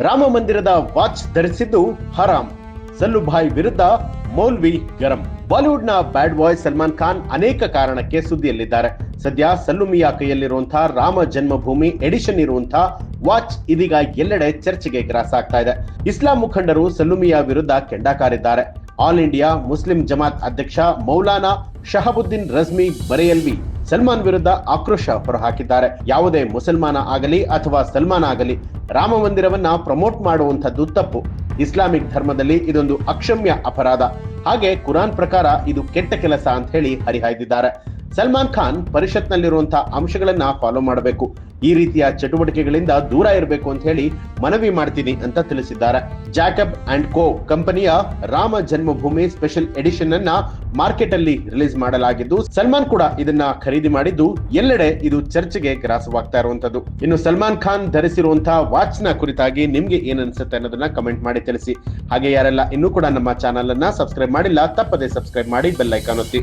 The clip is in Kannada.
ರಾಮ ಮಂದಿರದ ವಾಚ್ ಧರಿಸಿದ್ದು ಹರಾಮ್, ಸಲ್ಲುಭಾಯ್ ವಿರುದ್ಧ ಮೌಲ್ವಿ ಗರಂ. ಬಾಲಿವುಡ್ ನ ಬ್ಯಾಡ್ ಬಾಯ್ ಸಲ್ಮಾನ್ ಖಾನ್ ಅನೇಕ ಕಾರಣಕ್ಕೆ ಸುದ್ದಿಯಲ್ಲಿದ್ದಾರೆ. ಸದ್ಯ ಸಲ್ಲುಮಿಯಾ ಕೈಯಲ್ಲಿರುವಂತಹ ರಾಮ ಜನ್ಮಭೂಮಿ ಎಡಿಷನ್ ಇರುವಂತಹ ವಾಚ್ ಇದೀಗ ಎಲ್ಲೆಡೆ ಚರ್ಚೆಗೆ ಗ್ರಾಸಾಗ್ತಾ ಇದೆ. ಇಸ್ಲಾಂ ಮುಖಂಡರು ಸಲ್ಲುಮಿಯಾ ವಿರುದ್ಧ ಕೆಂಡಕಾರಿದ್ದಾರೆ. ಆಲ್ ಇಂಡಿಯಾ ಮುಸ್ಲಿಂ ಜಮಾತ್ ಅಧ್ಯಕ್ಷ ಮೌಲಾನಾ ಶಹಬುದ್ದೀನ್ ರಜ್ಮಿ ಬರೇಲ್ವಿ ಸಲ್ಮಾನ್ ವಿರುದ್ಧ ಆಕ್ರೋಶ ಹೊರಹಾಕಿದ್ದಾರೆ. ಯಾವುದೇ ಮುಸಲ್ಮಾನ ಆಗಲಿ ಅಥವಾ ಸಲ್ಮಾನ್ ಆಗಲಿ ರಾಮ ಮಂದಿರವನ್ನ ಪ್ರಮೋಟ್ ಮಾಡುವಂತದ್ದು ತಪ್ಪು. ಇಸ್ಲಾಮಿಕ್ ಧರ್ಮದಲ್ಲಿ ಇದೊಂದು ಅಕ್ಷಮ್ಯ ಅಪರಾಧ. ಹಾಗೆ ಕುರಾನ್ ಪ್ರಕಾರ ಇದು ಕೆಟ್ಟ ಕೆಲಸ ಅಂತ ಹೇಳಿ ಹರಿಹಾಯ್ದಿದ್ದಾರೆ. ಸಲ್ಮಾನ್ ಖಾನ್ ಪರಿಷತ್ನಲ್ಲಿರುವಂತಹ ಅಂಶಗಳನ್ನ ಫಾಲೋ ಮಾಡಬೇಕು, ಈ ರೀತಿಯ ಚಟುವಟಿಕೆಗಳಿಂದ ದೂರ ಇರಬೇಕು ಅಂತ ಹೇಳಿ ಮನವಿ ಮಾಡ್ತೀನಿ ಅಂತ ತಿಳಿಸಿದ್ದಾರೆ. ಜಾಕಬ್ ಅಂಡ್ ಕೋ ಕಂಪನಿಯ ರಾಮ ಜನ್ಮಭೂಮಿ ಸ್ಪೆಷಲ್ ಎಡಿಷನ್ ಅನ್ನ ಮಾರ್ಕೆಟ್ ಅಲ್ಲಿ ರಿಲೀಸ್ ಮಾಡಲಾಗಿದ್ದು, ಸಲ್ಮಾನ್ ಕೂಡ ಇದನ್ನ ಖರೀದಿ ಮಾಡಿದ್ದು ಎಲ್ಲೆಡೆ ಇದು ಚರ್ಚೆಗೆ ಗ್ರಾಸವಾಗ್ತಾ ಇರುವಂತದ್ದು. ಇನ್ನು ಸಲ್ಮಾನ್ ಖಾನ್ ಧರಿಸಿರುವಂತಹ ವಾಚ್ ನ ಕುರಿತಾಗಿ ನಿಮ್ಗೆ ಏನ್ ಅನ್ಸುತ್ತೆ ಅನ್ನೋದನ್ನ ಕಮೆಂಟ್ ಮಾಡಿ ತಿಳಿಸಿ. ಹಾಗೆ ಯಾರೆಲ್ಲ ಇನ್ನೂ ಕೂಡ ನಮ್ಮ ಚಾನಲ್ ಅನ್ನ ಸಬ್ಸ್ಕ್ರೈಬ್ ಮಾಡಿಲ್ಲ, ತಪ್ಪದೆ ಸಬ್ಸ್ಕ್ರೈಬ್ ಮಾಡಿ, ಬೆಲ್ ಐಕಾನ್ ಒತ್ತಿ.